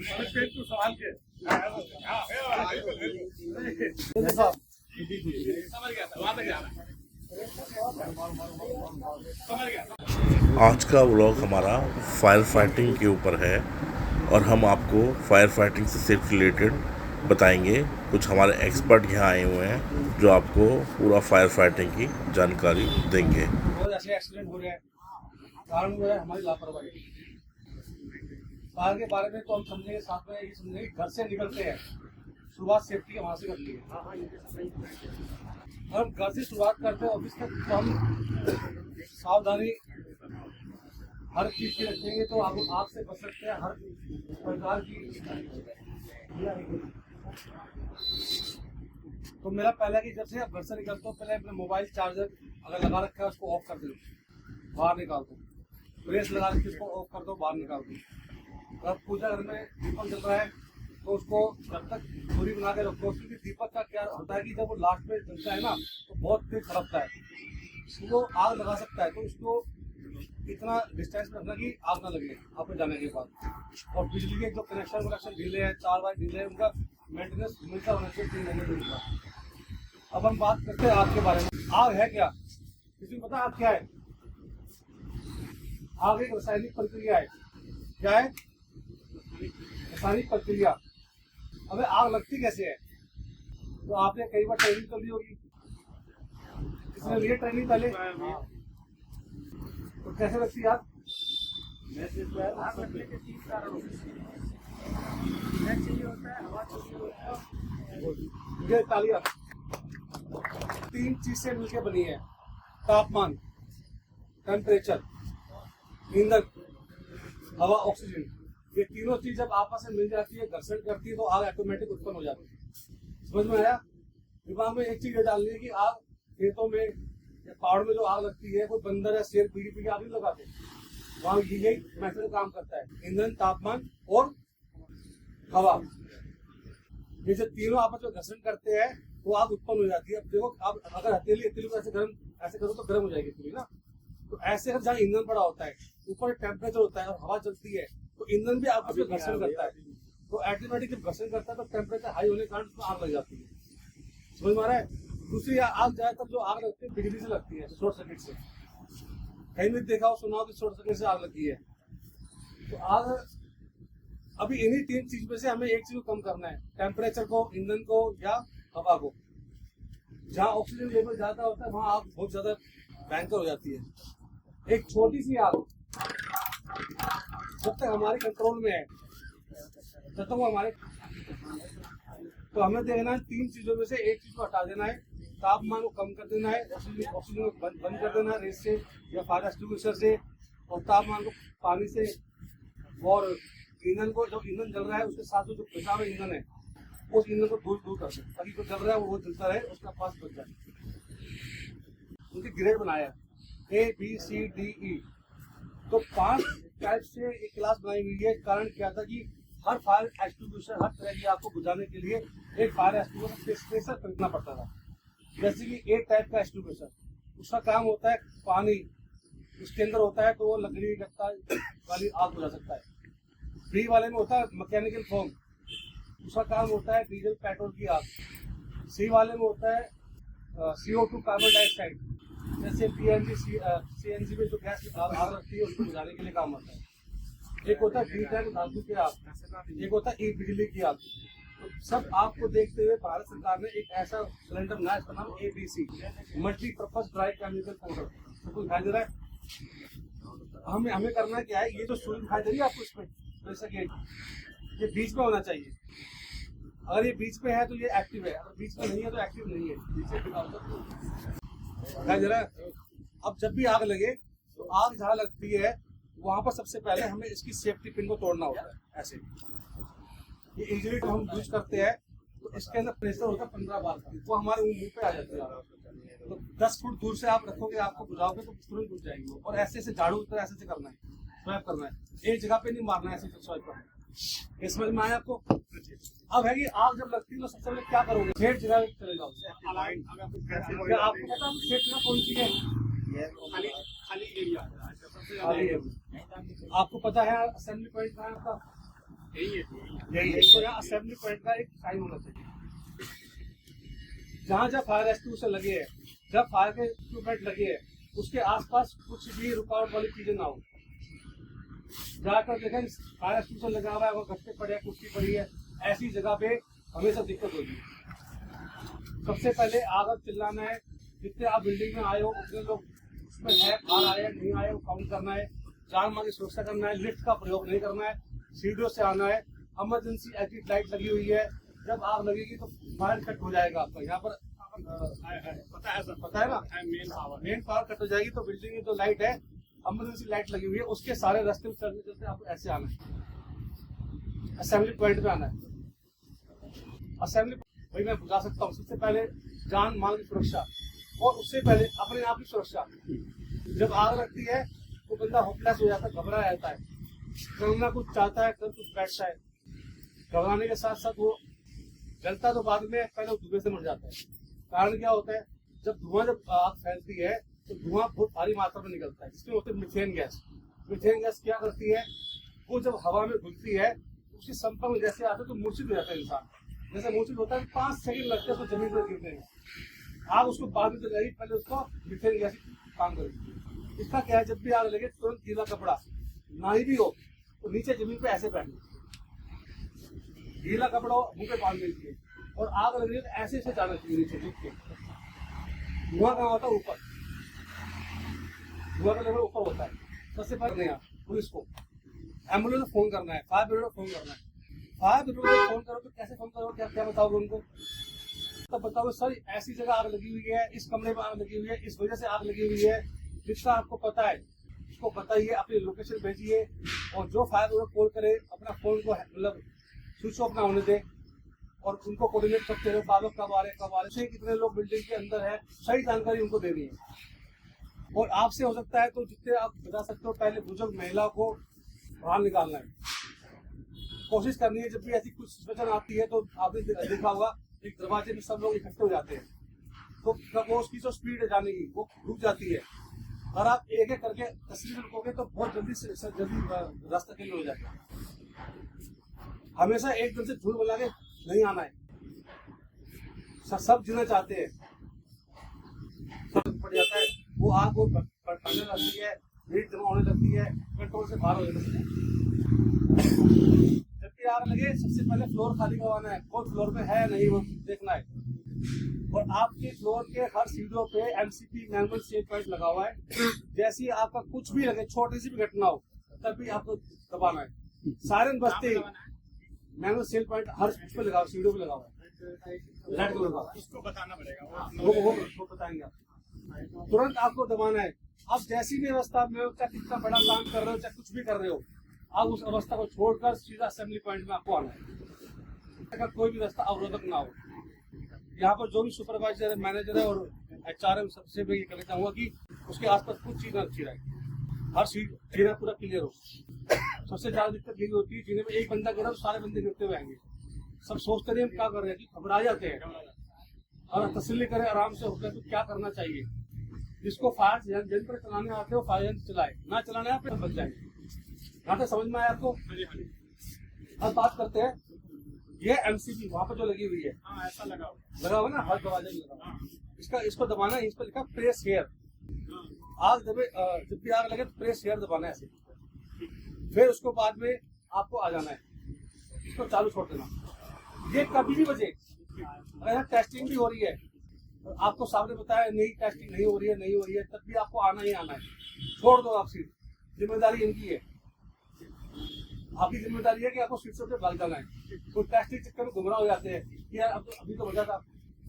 आज का व्लॉग हमारा फायर फाइटिंग के ऊपर है और हम आपको फायर फाइटिंग से सिर्फ रिलेटेड बताएंगे। कुछ हमारे एक्सपर्ट यहाँ आए हुए हैं जो आपको पूरा फायर फाइटिंग की जानकारी देंगे। बहुत ऐसे एक्सीडेंट हो रहे हैं, कारण वो है हमारी लापरवाही। फायर के बारे में तो हम समझेंगे, साथ में ये समझेंगे घर से निकलते हैं, शुरुआत सेफ्टी के वहाँ से करनी है। हम घर से शुरुआत करते हैं ऑफिस तक, तो हम सावधानी हर चीज की रखेंगे तो आप आग से बच सकते हैं। हर प्रकार की तो मेरा पहला कि जब से आप घर से निकलते हो, पहले अपने मोबाइल चार्जर अगर लगा रखा है उसको ऑफ कर दो, बाहर निकाल दो। प्रेस लगा रखी उसको ऑफ कर दो, बाहर निकाल दो। अगर पूजा घर में दीपक जल रहा है तो उसको जब तक दूरी बना के रखो, क्योंकि दीपक का क्या होता है कि जब वो लास्ट में जलता है ना तो बहुत तेज खड़कता है, वो आग लगा सकता है। तो उसको इतना डिस्टेंस में रखना कि आग ना लगे आपको जाने के बाद। और बिजली के जो कनेक्शन ढीले हैं, 4 वायर ढीले हैं, उनका मेंटेनेंस हमेशा होना चाहिए 3 महीने में। अब हम बात करते हैं आग के बारे में। आग है क्या, किसी को पता आग क्या है? आग एक रासायनिक प्रक्रिया है। क्या है? रासायनिक प्रक्रिया। अबे आग लगती कैसे है? तो आपने कई बार ट्रेनिंग कर ली होगी, किसने लिया ट्रेनिंग पहले? तो कैसे लगती है आग? आग लगने के 3 कारण होते हैं। चाहिए होता है, हवा चाहिए होता है। ये तालियां 3 चीज से मिलकर बनी है: तापमान, टेम्परेचर, ईंधन, हवा, ऑक्सीजन। ये तीनों चीज जब आपस में मिल जाती है, घर्षण करती है, तो आग ऑटोमेटिक उत्पन्न हो जाती है। समझ में आया? दिमाग में एक चीज ये डालनी है कि आग खेतों में या पहाड़ में जो आग लगती है, कोई बंदर या शेर पीढ़ी आग नहीं लगाते, वहां यही मेथड काम करता है: ईंधन, तापमान और हवा। ये जो तीनों आपस में घर्षण करते हैं वो आग उत्पन्न हो जाती है। अब देखो, आप अगर हथेली को ऐसे करो तो गर्म हो जाएगी हथेली ना। तो ऐसे जहाँ ईंधन पड़ा होता है, ऊपर टेम्परेचर होता है और हवा चलती है, तो ईंधन भी आपस में घर्षण करता है। तो ऑटोमेटिक जब घर्षण करता है तो टेम्परेचर हाई होने के कारण उसमें आग लग जाती है। समझ में आ रहा है? दूसरी आग ज्यादातर जो आग लगती है बिजली से लगती है, शॉर्ट सर्किट से। कहीं भी देखा हो, सुना हो कि शॉर्ट सर्किट से आग लगी है। तो आग अभी इन्हीं 3 चीज में से हमें एक चीज को कम करना है: टेम्परेचर को, ईंधन को या हवा को। जहाँ ऑक्सीजन लेवल ज्यादा होता है वहाँ आग बहुत ज्यादा भयंकर हो जाती है। एक छोटी सी आग जब तक हमारे कंट्रोल में है, जब तक वो हमारे, तो हमें देखना है 3 चीजों में से एक चीज को हटा देना है। तापमान को कम कर देना है, ऑक्सीजन को बंद कर देना है रेस से या फायर एक्सटिंग्विशर से, और तापमान को पानी से, और ईंधन को, जो ईंधन जल रहा है उसके साथ जो बचा हुआ ईंधन है उस ईंधन को दूर कर दे, ताकि जो जल रहा है वो जलता रहे, उसका पास बच जाए। उनके ग्रेड बनाया A, B, C, D, E। तो 5 टाइप से एक क्लास बनाई हुई है। कारण क्या था कि हर फायर एक्सटिंग्विशर, हर तरह की आग को बुझाने के लिए एक फायर एक्सटिंग्विशर स्पेशल खरीदना पड़ता था। जैसे कि एक टाइप का एक्सटिंग्विशर, उसका काम होता है पानी उसके अंदर होता है, तो वो लकड़ी गत्ता वाली आग बुझा सकता है। B वाले में होता है मैकेनिकल फोम, उसका काम होता है डीजल पेट्रोल की आग। C वाले में होता है CO2 कार्बन डाइऑक्साइड, जैसे PNG CNG में जो गैस आग लगती है उसको बुझाने के लिए काम आता है। एक होता है D टैंक धातु की आग, एक होता है बिजली की आग। तो सब आपको देखते हुए भारत सरकार ने एक ऐसा सिलेंडर बनाया, इसका नाम ABC, multipurpose dry chemical powder. सबको दिखाई दे रहा है? हमें करना क्या है, ये जो सुई दिखाई दे रही है आपको इसमें, जैसा कि ये बीच में होना चाहिए। अगर ये बीच में है तो ये एक्टिव है, अगर बीच में नहीं है तो एक्टिव नहीं है। दिखाई दे रहा है? अब जब भी आग लगे तो आग जहाँ लगती है वहां पर सबसे पहले हमें इसकी सेफ्टी पिन को तोड़ना होता है। ऐसे ये इंजरी को हम यूज करते हैं, तो इसके अंदर प्रेशर होता है 15 बार का, वो हमारे मुंह पे आ जाती है। तो 10 फुट दूर से आप रखोगे, आपको बुझाओगे तो तुरंत बुझ जाएगी। और ऐसे झाड़ू तरह ऐसे करना है, स्वैप करना है, एक जगह पे नहीं मारना है, ऐसे स्वैप करना है। समझ में आया आपको? अब है कि आग जब लगती है तो सबसे पहले क्या करोगे? सेफ जगह चले जाओ। क्या आपको पता है सेफ जगह कौन सी है? खाली एरिया। आपको पता है असेंबली पॉइंट कहाँ है आपका? यही है। तो यहाँ असेंबली पॉइंट का एक साइन होना चाहिए। जहाँ जहाँ फायर एक्सटिंग्विशर लगे हैं, जब फायर के इक्विपमेंट लगे हैं, उसके आसपास कुछ भी रुकावट वाली चीजें ना हो। जाकर देखें फायर एक्सटिंग्विशर लगा हुआ है, वो गट्टे पड़े हैं, कुर्सी पड़ी है, ऐसी जगह पे हमेशा दिक्कत होगी। सबसे पहले आग चिल्लाना है, जितने आप बिल्डिंग में आए हो उतने लोग उसमें है, बाहर आए नहीं आए, काउंट करना है, जान माल की सुरक्षा करना है, लिफ्ट का प्रयोग नहीं करना है, सीढ़ियों से आना है। इमरजेंसी एग्जिट लाइट लगी हुई है, जब आग लगेगी तो फायर कट हो जाएगा आपका। यहाँ पर पता है सर, पता है ना, मेन पावर कट हो जाएगी तो बिल्डिंग में जो लाइट है, इमरजेंसी लाइट लगी हुई है, उसके सारे रास्ते चलते चलते आपको ऐसे आना है, असेंबली पॉइंट पे आना है। असेंबली भाई मैं बुझा सकता हूँ, सबसे पहले जान माल की सुरक्षा और उससे पहले अपने आप की सुरक्षा। जब आग लगती है तो बंदा होपलेस हो जाता है, घबरा जाता है, करना कुछ चाहता है, कर कुछ बैठता है। घबराने के साथ साथ वो जलता तो बाद में, पहले धुएं से मर जाता है। कारण क्या होता है, जब आग फैलती है तो धुआं बहुत भारी मात्रा में निकलता है, जिसमें होती है मीथेन गैस। मीथेन गैस क्या करती है, वो जब हवा में घुलती है उसके संपर्क में जैसे आते तो मूर्छित हो जाता है इंसान। जैसे मूर्छित होता है 5 सेकंड लगते हैं तो जमीन पर गिरते हैं। आग उसको बाद में जलाएगी, पहले उसको मीथेन गैस काम करेगी। इसका क्या है, जब भी आग लगे तुरंत गीला कपड़ा ना ही भी हो तो नीचे जमीन पे ऐसे बैठ गीला कपड़ा मुंह पे बांध दीजिए और आग लग रही है तो ऐसे ऐसे जाना चाहिए नीचे झुक के। धुआं कहाँ होता है, ऊपर, धुआं का लेवल ऊपर होता है। सबसे पहले पुलिस को, एम्बुलेंस को फोन करना है, फायर ब्रिगेड को फोन करना है। फायर ब्रिगेड को फोन करो तो कैसे फोन करो, क्या बताओगे उनको, तो बताओगे सर ऐसी जगह आग लगी हुई है, इस कमरे में आग लगी हुई है, इस वजह से आग लगी हुई है। जितना आपको पता है उसको बताइए, अपनी लोकेशन भेजिए और जो फायर ब्रिगेड कॉल करे अपना फोन को मतलब स्विच ऑफ ना होने दे और उनको कोऑर्डिनेट करते रहे, बाबा कब आ रहे, कितने लोग बिल्डिंग के अंदर है, सही जानकारी उनको देनी है। और आपसे हो सकता है तो जितने आप बता सकते हो, पहले बुजुर्ग महिला को बाहर निकालना है, कोशिश करनी है। जब भी ऐसी कुछ सिचुएशन आती है तो आपने देखा होगा एक दरवाजे में सब लोग इकट्ठे हो जाते हैं, तो वो उसकी जो स्पीड है जाने की वो रुक जाती है। अगर आप एक एक करके तस्वीर रुकोगे तो बहुत जल्दी रास्ता क्लियर हो जाएगा। हमेशा एकदम से झूठ बोला के नहीं आना है, सब जीना चाहते हैं, सब पड़ जाता है, वो आग को बढ़ने लगती है, हीट जमा होने लगती है, कंट्रोल से बाहर हो जाती है। जबकि आग लगे सबसे पहले फ्लोर खाली करवाना है, कौन फ्लोर पे है नहीं वो देखना है। और आपके फ्लोर के हर सीढ़ियों पे एमसीपी मैनुअल सेल पॉइंट लगा हुआ है। जैसे ही आपका कुछ भी लगे, छोटी सी भी घटना हो तभी आपको दबाना है। सायरन बजते ही मैनुअल सेल पॉइंट हर उस पे लगा, सीढ़ियों पे लगा हुआ है, रेड कलर का, उसको बताना पड़ेगा, वो बताएंगे आप। तुरंत आपको दबाना है। आप जैसी भी अवस्था में हो, चाहे कितना बड़ा काम कर रहे हो, चाहे कुछ भी कर रहे हो, आप उस अवस्था को छोड़कर सीधा असेंबली पॉइंट में आपको आना है। कोई भी रास्ता अवरोधक ना हो। यहाँ पर जो भी सुपरवाइजर है, मैनेजर है और HRM सबसे मैं ये कहना चाहूंगा कि उसके आसपास कुछ चीज अच्छी रहे, हर चीज पूरा क्लियर हो। सबसे ज्यादा दिक्कत यही होती है, जिन्हें में एक बंदा गिरा तो सारे बंदे गिरते हुए आएंगे। सब सोचते रहे हम क्या कर रहे हैं, कि घबरा जाते हैं। और तसल्ली करें आराम से होकर तो क्या करना चाहिए। जिसको फायर यंत्र चलाने आते हो फायर यंत्र चलाए, ना चलाने आप बच जाएंगे। यहाँ तक समझ में आया आपको। अब बात करते हैं, ये MCB वहाँ पर जो लगी हुई है, ऐसा लगा हुआ ना, हर दरवाजे में लगा हुआ। इसको दबाना है, इस पर लिखा प्रेस हेयर। आग जब भी आग लगे तो प्रेस हेयर दबाना है ऐसे। फिर उसको बाद में आपको आ जाना है, इसको चालू छोड़ देना। ये कभी भी बजे, अगर यहाँ टेस्टिंग भी हो रही है और आपको सामने बताया नहीं टेस्टिंग नहीं हो रही है, तब भी आपको आना ही आना है। छोड़ दो आप सीट, जिम्मेदारी इनकी है। आपकी जिम्मेदारी है कि आपको सीट से भाग जाना है। तो टेस्टिंग चक्कर में गुमराह हो जाते हैं कि यार अब तो अभी तो बजा था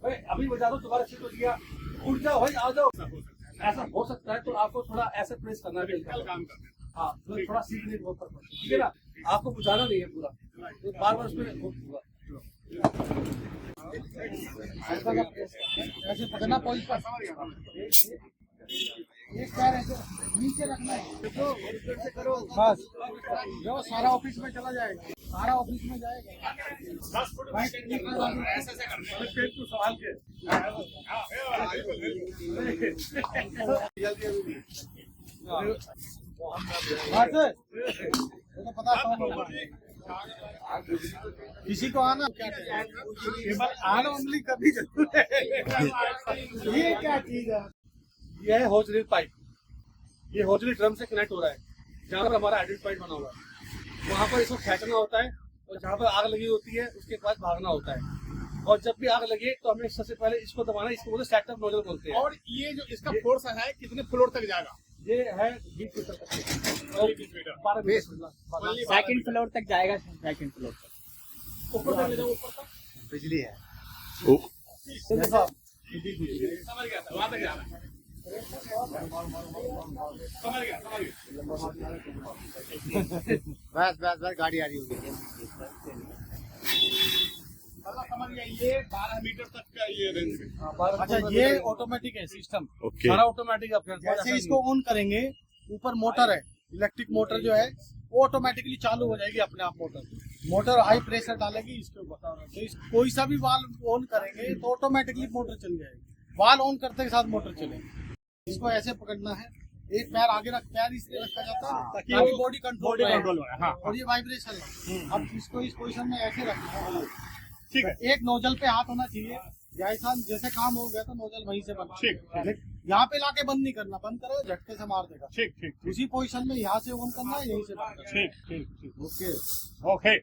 भाई, अभी बजा दो, तुम्हारा सीट हो दिया, उठ जाओ भाई, आ जाओ। ऐसा हो सकता है, तो आपको थोड़ा ऐसे प्रेस करना है। हाँ, तो थोड़ा सीखने की बहुत पड़ता है, ठीक है ना। आपको बुझाना नहीं है पूरा, तो बार बार उसमें ऐसे पकड़ना नीचे रखना है, तो बस जो सारा ऑफिस में चला जाएगा, सारा ऑफिस में जाएगा। 10 फुट ऐसे करना है, पेट को संभाल के। तो पता किसी को आना क्या केवल आना ओनली कभी जरूर है। ये क्या चीज है? ये है होज रील पाइप। ये होज रील ड्रम से कनेक्ट हो रहा है, जहाँ पर हमारा आइडेंटिफाइड बना हुआ है। वहाँ पर इसको खींचना होता है और जहाँ पर आग लगी होती है उसके पास भागना होता है। और जब भी आग लगे तो हमें सबसे पहले इसको दबाना, इसको बोलते सेटअप नोजल बोलते हैं। और ये जो इसका फोर्स है कितने फ्लोर तक जाएगा? ये है 20 मीटर तक, 12 मीटर सेकंड फ्लोर तक जाएगा। सेकंड फ्लोर तक ऊपर तक ले जाओ, ऊपर तक बिजली है। समझ गया था, वहां तक जाना है। समझ गया बस गाड़ी आ रही होगी। समझ गया। ये 12 मीटर तक का ये रेंज में। अच्छा, ये ऑटोमेटिक है सिस्टम, ओके। सारा ऑटोमेटिक है। जैसे इसको ऑन करेंगे, ऊपर मोटर है, इलेक्ट्रिक मोटर जो है वो ऑटोमेटिकली चालू हो जाएगी अपने आप। मोटर हाई प्रेशर डालेगी इसके ऊपर, तो कोई सा भी वाल्व ऑन करेंगे तो ऑटोमेटिकली मोटर चल जाएगी। वाल्व ऑन करते के साथ मोटर चलेगी। इसको ऐसे पकड़ना है, एक पैर आगे पैर इसलिए रखा जाता है ताकि बॉडी कंट्रोल है। हाँ, और ये वाइब्रेशन है। अब इसको इस पोजीशन में ऐसे रखना है। ठीक है। एक नोजल पे हाथ होना चाहिए। जैसे काम हो गया तो नोजल वहीं से बंद। ठीक। यहाँ पे लाके बंद नहीं करना, बंद करो झटके से मार देगा। ठीक। उसी पोजीशन में यहाँ से ऑन करना है, यहीं से बंद करना है। ठीक। ओके। ओके।